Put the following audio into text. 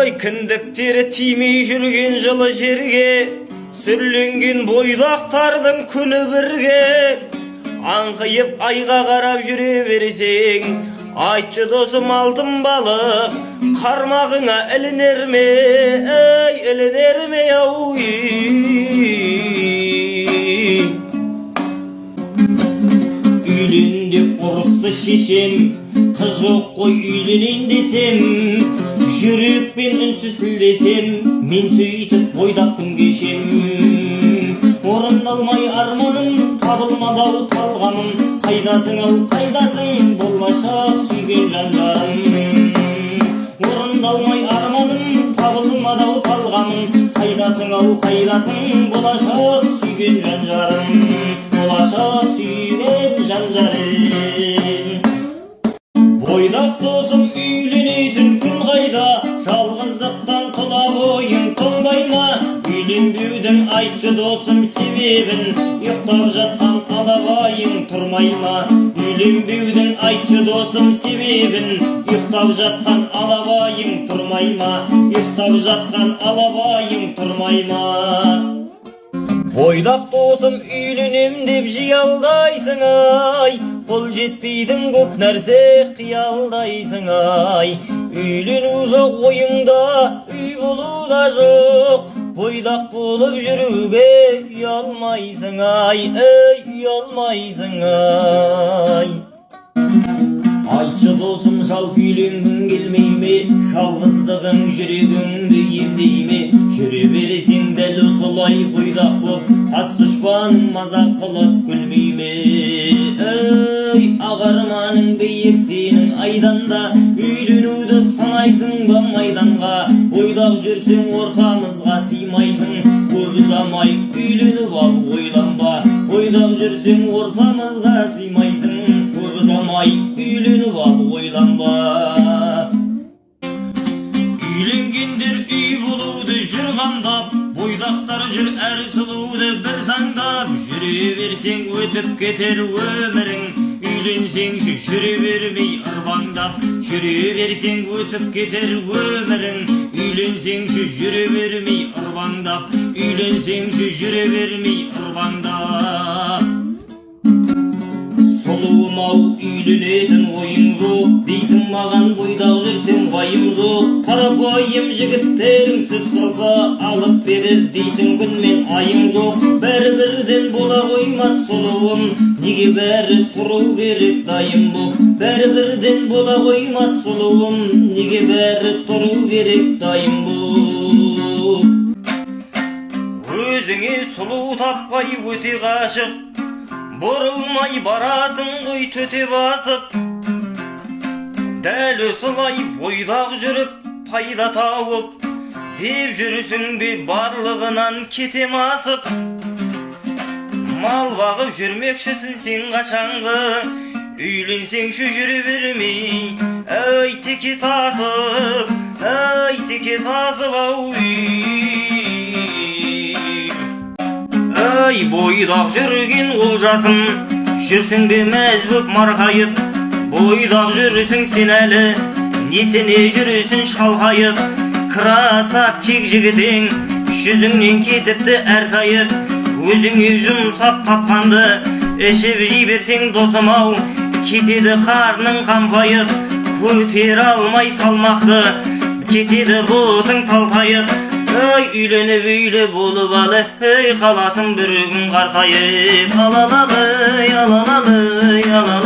Ey kindikteri timey жүрген жылы жерге, сүрленген бойдақтардың күні бірге. Аңқиып айға қарап жүре берсең, айтшы досым алтын балық, қармағыңа ілінер ме, ей ілінер ме ау. Үйлен деп ұрысты шешем, қыз жоқ қой үйленейін десем, жүрекпен үнсіз тілдесем, мен сөйтіп бойдақ күн кешем. Орындалмай арманым, табылмадау талғаным, қайдасың ау қайдасың, болашақ сүйген жан-жарым. Орындалмай арманым, табылмадау талғаным, қайдасың ау қайдасың, болашақ сүйген жан-жарым. Болашақ сүйген жан-жарым. Бойдақ досым үйленетін күн қайда, жалғыздықтан тұла бойың толмай ма? Үйленбеудің айтшы досым себебін, ұйықтап жатқан алабайың тұрмай ма? Үйленбеудің айтшы досым себебін, ұйықтап жатқан алабайың тұрмай ма? Ұйықтап жатқан алабайың тұрмай ма? Бойдақ досым үйленем деп жиялдайсың ай, қол жетпейдің көп нәрсе қиялдайсың ай. Үйлену жоқ ойыңда, үй болу да жоқ, бойдақ болып жүруге ұялмайсың ай, ей ұялмайсың ай. Айтшы досым жалпы үйленгің келмей ме, жалғыздығың жүрегіңді емдей ме? Жүре бересің дәл осылай бойдақ боп, тас дұшпан мазақ қылып күлмей ме? Ей ағарманың биік сенің айданда, үйленуді санайсың ба майданға? Бойдақ жүрсең ортамызға сыймайсың, көп ұзамай үйленіп ал ойланба. Бойдақ жүрсең ортамызға сыймайсың, көп ұзамай үйленіп ал ойланба. Үйленгендер үй болуды жүр қамдап, бойдақтар жүр әр сұлуды бір таңдап. Жүре берсең өтіп кетер өмірің, үйленсеңші жүре бермей ырбаңдап. Жүре берсең өтіп кетер өмірің, үйленсеңші жүре бермей ырбаңдап. Үйленсеңші жүре бермей ырбаңдап. Сұлуым ау үйленетін ойың жоқ, дейсің маған бойдақ жүрсең байым жоқ. Қарапайым жігіттерің сөз салса алып берер дейсің күн мен айың жоқ. Бәрі бірден бола қоймас сұлуым, неге бәрі тұру керек дайым боп? Бәрі бірден бола қоймас сұлуым, неге бәрі тұру керек дайым боп? Өзіңе сұлу таппай өте ғашық, бұрылмай барасың ғой төте басып. Дәл осылай бойдақ жүріп пайда тауып, деп жүрсің бе барлығынан кетем асып? Мал бағып жүрмекшісің сен қашанғы, үйленсеңші жүре бермей. Ай теке сасып, ай теке сасып ау. Ай бойдақ жүрген олжасым, жүрсің бе мәз боп марқайып? Бойдақ жүрсің сен әлі, несіне жүрсің шалқайып? Красавчик жігітің жүзіңнен кетіпті әрқайып. Өзіңе жұмсап тапқанды ішіп жей берсең досым ау, кетеді қарның қампайып. Көтер алмай салмақты, кетеді бұтың талтайып. Ай үйленіп үйлі болып алы, ей қаласың бір күн қарқайып. Алалалы, алалалы, алалалы.